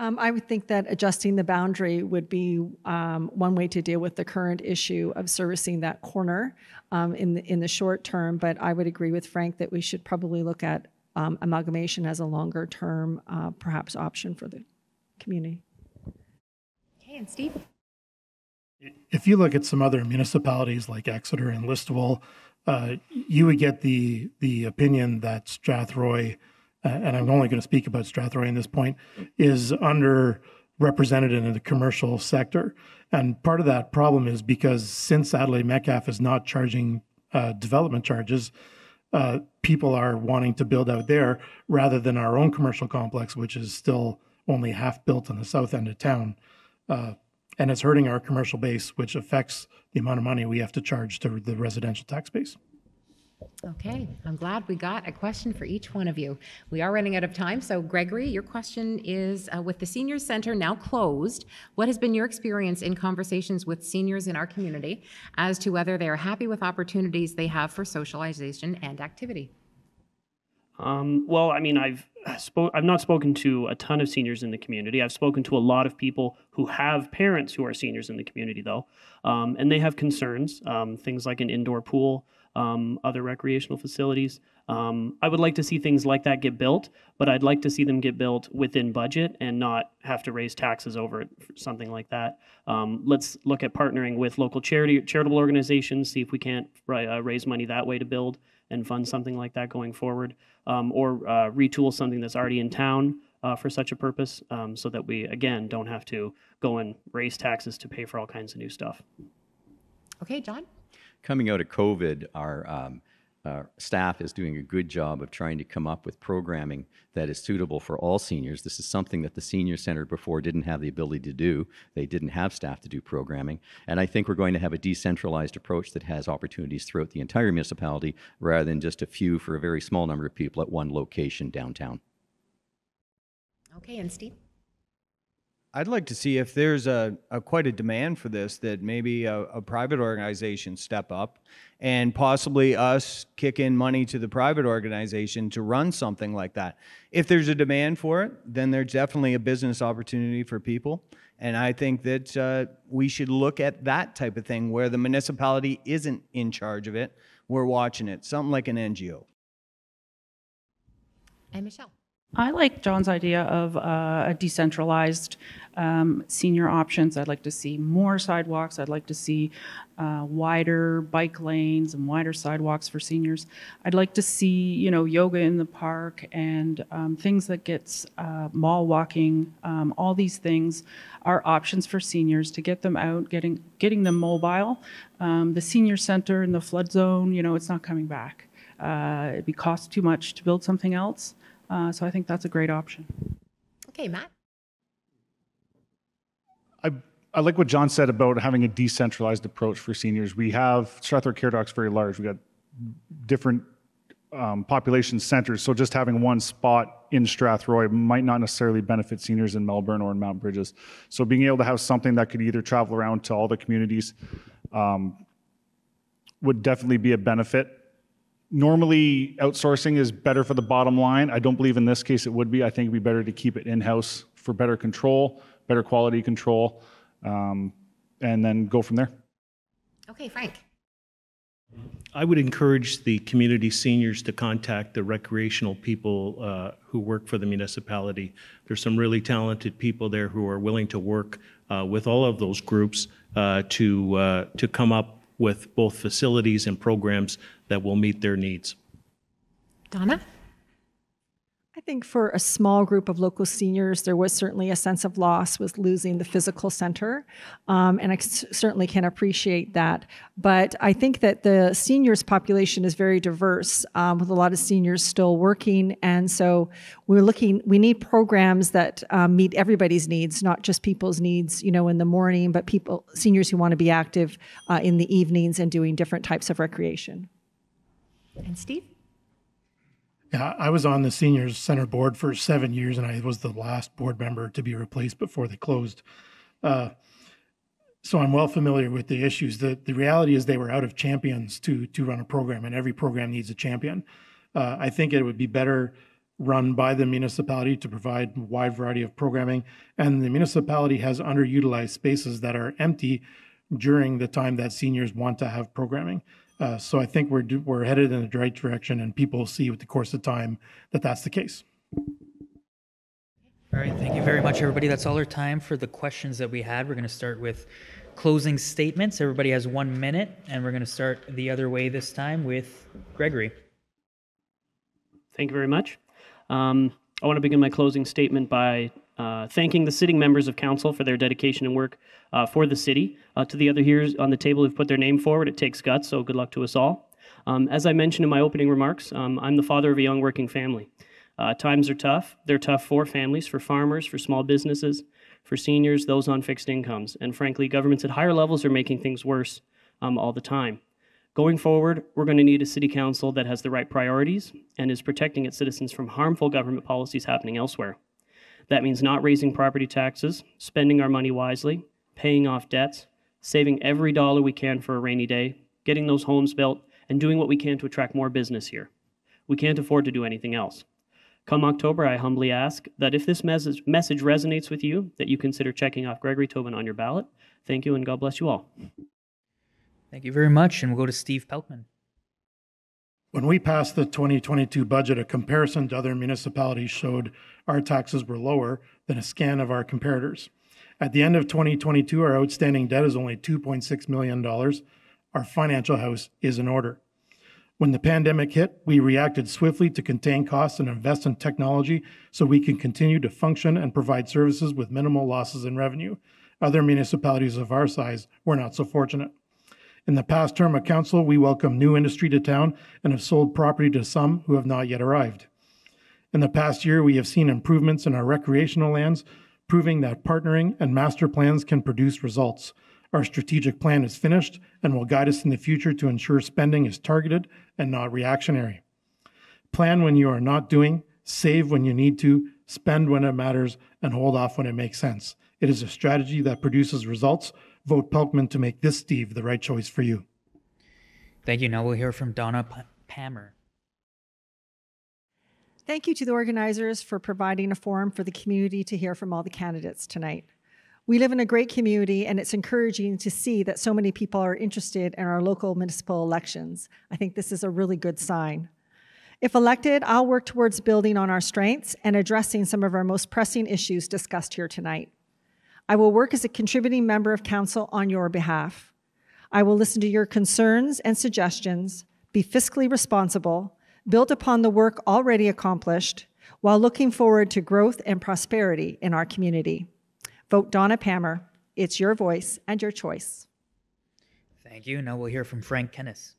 [SPEAKER 8] I would think that adjusting the boundary would be one way to deal with the current issue of servicing that corner in the short term. But I would agree with Frank that we should probably look at amalgamation as a longer term, perhaps option for the community.
[SPEAKER 1] Okay, and Steve?
[SPEAKER 9] If you look at some other municipalities like Exeter and Listowel, you would get the opinion that Strathroy, and I'm only going to speak about Strathroy in this point, is underrepresented in the commercial sector. And part of that problem is because since Adelaide Metcalfe is not charging development charges, people are wanting to build out there rather than our own commercial complex, which is still only half built on the south end of town. And it's hurting our commercial base, which affects the amount of money we have to charge to the residential tax base.
[SPEAKER 1] Okay, I'm glad we got a question for each one of you. We are running out of time, so Gregory, your question is, with the Senior Centre now closed, what has been your experience in conversations with seniors in our community as to whether they are happy with opportunities they have for socialization and activity?
[SPEAKER 10] Well, I mean, I've not spoken to a ton of seniors in the community. I've spoken to a lot of people who have parents who are seniors in the community, though, and they have concerns, things like an indoor pool, other recreational facilities. I would like to see things like that get built, but I'd like to see them get built within budget and not have to raise taxes over it, something like that. Let's look at partnering with local charitable organizations, see if we can't raise money that way to build and fund something like that going forward, or retool something that's already in town for such a purpose, so that we, again, don't have to go and raise taxes to pay for all kinds of new stuff.
[SPEAKER 1] Okay, John?
[SPEAKER 3] Coming out of COVID, our staff is doing a good job of trying to come up with programming that is suitable for all seniors. This is something that the Senior Centre before didn't have the ability to do. They didn't have staff to do programming. And I think we're going to have a decentralized approach that has opportunities throughout the entire municipality rather than just a few for a very small number of people at one location downtown.
[SPEAKER 1] Okay, and Steve?
[SPEAKER 4] I'd like to see if there's quite a demand for this, that maybe a private organization step up and possibly us kick in money to the private organization to run something like that. If there's a demand for it, then there's definitely a business opportunity for people. And I think that we should look at that type of thing where the municipality isn't in charge of it. We're watching it, something like an NGO.
[SPEAKER 1] And Michelle?
[SPEAKER 5] I like John's idea of a decentralized senior options. I'd like to see more sidewalks. I'd like to see wider bike lanes and wider sidewalks for seniors. I'd like to see, yoga in the park and things that gets mall walking. All these things are options for seniors to get them out, getting them mobile. The senior center in the flood zone, it's not coming back. It'd cost too much to build something else. So I think that's a great option.
[SPEAKER 1] Okay, Matt?
[SPEAKER 6] I like what John said about having a decentralized approach for seniors. We have, Strathroy-Caradoc's very large. We got different population centers. So just having one spot in Strathroy might not necessarily benefit seniors in Melbourne or in Mount Bridges. So being able to have something that could either travel around to all the communities would definitely be a benefit. Normally, outsourcing is better for the bottom line. I don't believe in this case it would be. I think it'd be better to keep it in-house for better control, better quality control, and then go from there.
[SPEAKER 1] Okay, Frank?
[SPEAKER 7] I would encourage the community seniors to contact the recreational people who work for the municipality. There's some really talented people there who are willing to work with all of those groups to come up with both facilities and programs that will meet their needs.
[SPEAKER 1] Donna?
[SPEAKER 8] I think for a small group of local seniors, there was certainly a sense of loss with losing the physical center, and I certainly can appreciate that. But I think that the seniors population is very diverse, with a lot of seniors still working, and so we need programs that meet everybody's needs, not just people's needs, in the morning, but seniors who want to be active in the evenings and doing different types of recreation.
[SPEAKER 1] And Steve?
[SPEAKER 9] Yeah, I was on the Seniors Center board for 7 years, and I was the last board member to be replaced before they closed. So I'm well familiar with the issues. The reality is they were out of champions to run a program, and every program needs a champion. I think it would be better run by the municipality to provide a wide variety of programming, and the municipality has underutilized spaces that are empty during the time that seniors want to have programming. So I think we're headed in the right direction, and people see with the course of time that that's the case.
[SPEAKER 2] All right, thank you very much, everybody. That's all our time for the questions that we had. We're going to start with closing statements. Everybody has 1 minute, and we're going to start the other way this time with Gregory.
[SPEAKER 10] Thank you very much. I want to begin my closing statement by thanking the sitting members of council for their dedication and work for the city. To the other here on the table who've put their name forward, it takes guts, so good luck to us all. As I mentioned in my opening remarks, I'm the father of a young working family. Times are tough. They're tough for families, for farmers, for small businesses, for seniors, those on fixed incomes. And frankly, governments at higher levels are making things worse all the time. Going forward, we're going to need a city council that has the right priorities and is protecting its citizens from harmful government policies happening elsewhere. That means not raising property taxes, spending our money wisely, paying off debts, saving every dollar we can for a rainy day, getting those homes built, and doing what we can to attract more business here. We can't afford to do anything else. Come October, I humbly ask that if this message resonates with you, that you consider checking off Gregory Tobin on your ballot. Thank you, and God bless you all.
[SPEAKER 2] Thank you very much, and we'll go to Steve Pelkman.
[SPEAKER 9] When we passed the 2022 budget, a comparison to other municipalities showed our taxes were lower than a scan of our comparators. At the end of 2022, our outstanding debt is only $2.6 million. Our financial house is in order. When the pandemic hit, we reacted swiftly to contain costs and invest in technology so we can continue to function and provide services with minimal losses in revenue. Other municipalities of our size were not so fortunate. In the past term of council, we welcomed new industry to town and have sold property to some who have not yet arrived. In the past year, we have seen improvements in our recreational lands, proving that partnering and master plans can produce results. Our strategic plan is finished and will guide us in the future to ensure spending is targeted and not reactionary. Plan when you are not doing, save when you need to, spend when it matters, and hold off when it makes sense. It is a strategy that produces results. Vote Pelkman to make this Steve the right choice for you.
[SPEAKER 2] Thank you. Now we'll hear from Donna Pammer.
[SPEAKER 8] Thank you to the organizers for providing a forum for the community to hear from all the candidates tonight. We live in a great community, and it's encouraging to see that so many people are interested in our local municipal elections. I think this is a really good sign. If elected, I'll work towards building on our strengths and addressing some of our most pressing issues discussed here tonight. I will work as a contributing member of council on your behalf. I will listen to your concerns and suggestions, be fiscally responsible, build upon the work already accomplished, while looking forward to growth and prosperity in our community. Vote Donna Pammer. It's your voice and your choice.
[SPEAKER 2] Thank you. Now we'll hear from Frank Kennis.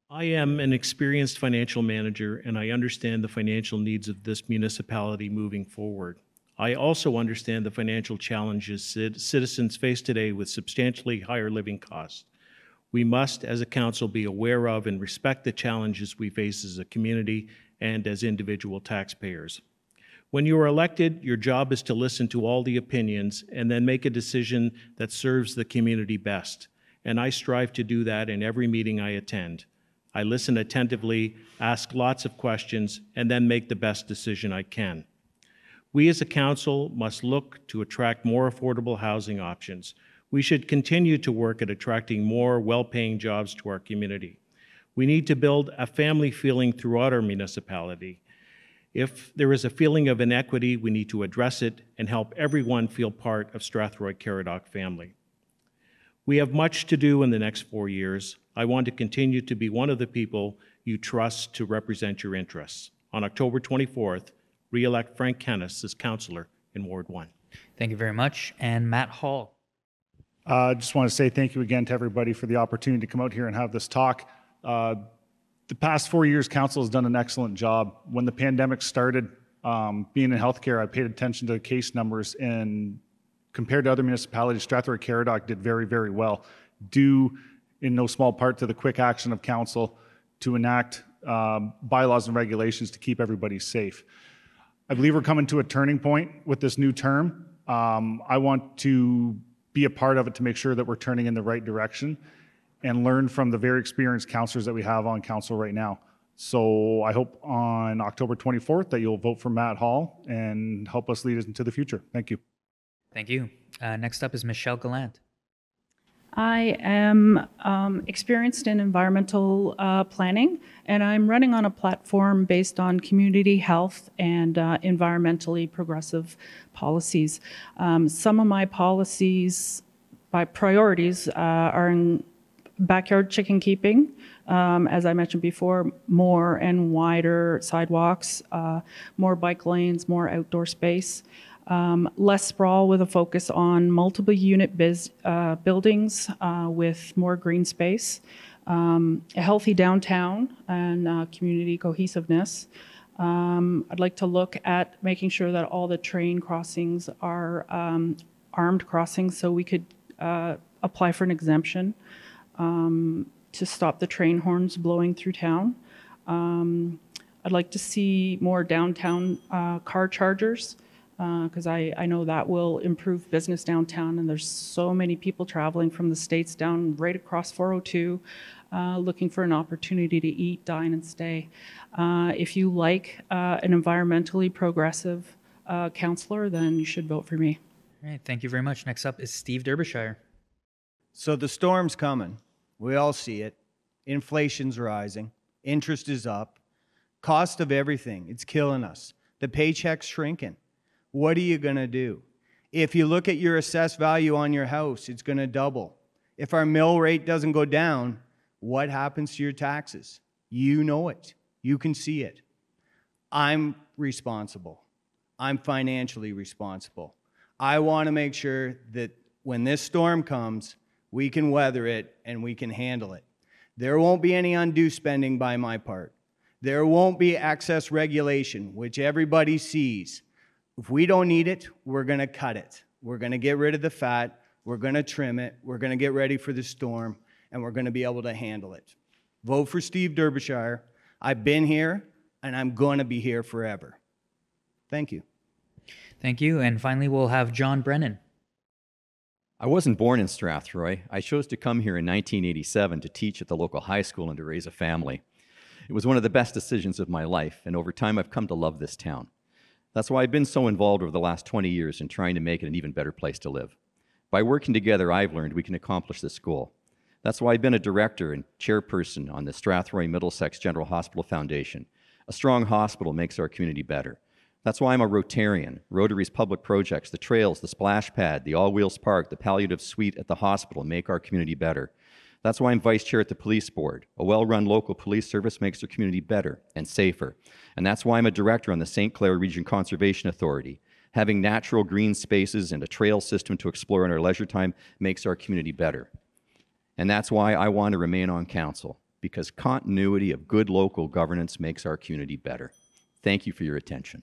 [SPEAKER 7] I am an experienced financial manager, and I understand the financial needs of this municipality moving forward. I also understand the financial challenges citizens face today with substantially higher living costs. We must, as a council, be aware of and respect the challenges we face as a community and as individual taxpayers. When you are elected, your job is to listen to all the opinions and then make a decision that serves the community best. And I strive to do that in every meeting I attend. I listen attentively, ask lots of questions, and then make the best decision I can. We as a council must look to attract more affordable housing options. We should continue to work at attracting more well-paying jobs to our community. We need to build a family feeling throughout our municipality. If there is a feeling of inequity, we need to address it and help everyone feel part of Strathroy-Caradoc family. We have much to do in the next 4 years. I want to continue to be one of the people you trust to represent your interests. On October 24th, re-elect Frank Kennis as councillor in Ward 1.
[SPEAKER 2] Thank you very much. And Matt Hall.
[SPEAKER 6] I just want to say thank you again to everybody for the opportunity to come out here and have this talk. The past 4 years, council has done an excellent job. When the pandemic started, being in healthcare, I paid attention to the case numbers, and compared to other municipalities, Strathroy-Caradoc did very, very well, due in no small part to the quick action of council to enact bylaws and regulations to keep everybody safe. I believe we're coming to a turning point with this new term. I want to be a part of it to make sure that we're turning in the right direction and learn from the very experienced councillors that we have on council right now. So I hope on October 24th that you'll vote for Matt Hall and help us lead us into the future. Thank you.
[SPEAKER 2] Thank you. Next up is Michelle Gallant.
[SPEAKER 5] I am experienced in environmental planning, and I'm running on a platform based on community health and environmentally progressive policies. Some of my policies, my priorities, are in backyard chicken keeping, as I mentioned before, more and wider sidewalks, more bike lanes, more outdoor space. Less sprawl with a focus on multiple unit buildings with more green space, a healthy downtown and community cohesiveness. I'd like to look at making sure that all the train crossings are armed crossings so we could apply for an exemption. to stop the train horns blowing through town. I'd like to see more downtown car chargers, because I know that will improve business downtown, and there's so many people traveling from the States down right across 402, looking for an opportunity to eat, dine, and stay. If you like an environmentally progressive councillor, then you should vote for me.
[SPEAKER 2] All right, thank you very much. Next up is Steve Derbyshire.
[SPEAKER 4] So the storm's coming. We all see it. Inflation's rising. Interest is up. Cost of everything, it's killing us. The paycheck's shrinking. What are you going to do? If you look at your assessed value on your house, it's going to double. If our mill rate doesn't go down, what happens to your taxes? You know it. You can see it. I'm responsible. I'm financially responsible. I want to make sure that when this storm comes, we can weather it and we can handle it. There won't be any undue spending by my part. There won't be excess regulation, which everybody sees. If we don't need it, we're going to cut it. We're going to get rid of the fat. We're going to trim it. We're going to get ready for the storm, and we're going to be able to handle it. Vote for Steve Derbyshire. I've been here, and I'm going to be here forever. Thank you.
[SPEAKER 2] Thank you. And finally, we'll have John Brennan.
[SPEAKER 3] I wasn't born in Strathroy. I chose to come here in 1987 to teach at the local high school and to raise a family. It was one of the best decisions of my life, and over time I've come to love this town. That's why I've been so involved over the last 20 years in trying to make it an even better place to live. By working together, I've learned we can accomplish this goal. That's why I've been a director and chairperson on the Strathroy Middlesex General Hospital Foundation. A strong hospital makes our community better. That's why I'm a Rotarian. Rotary's public projects, the trails, the splash pad, the all-wheels park, the palliative suite at the hospital make our community better. That's why I'm vice chair at the police board. A well-run local police service makes our community better and safer. And that's why I'm a director on the St. Clair Region Conservation Authority. Having natural green spaces and a trail system to explore in our leisure time makes our community better. And that's why I want to remain on council, because continuity of good local governance makes our community better. Thank you for your attention.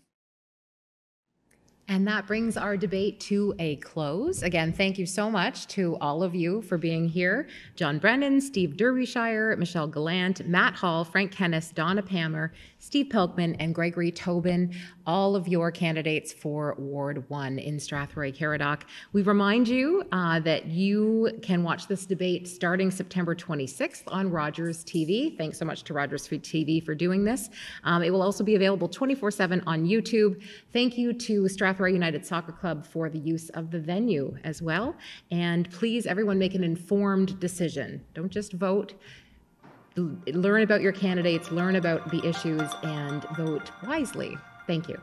[SPEAKER 1] And that brings our debate to a close. Again, thank you so much to all of you for being here. John Brennan, Steve Derbyshire, Michelle Gallant, Matt Hall, Frank Kennis, Donna Pammer, Steve Pelkman, and Gregory Tobin, all of your candidates for Ward 1 in Strathroy-Caradoc. We remind you that you can watch this debate starting September 26th on Rogers TV. Thanks so much to Rogers TV for doing this. It will also be available 24/7 on YouTube. Thank you to Strathroy United Soccer Club for the use of the venue as well. And please, everyone, make an informed decision. Don't just vote. Learn about your candidates, learn about the issues, and vote wisely. Thank you.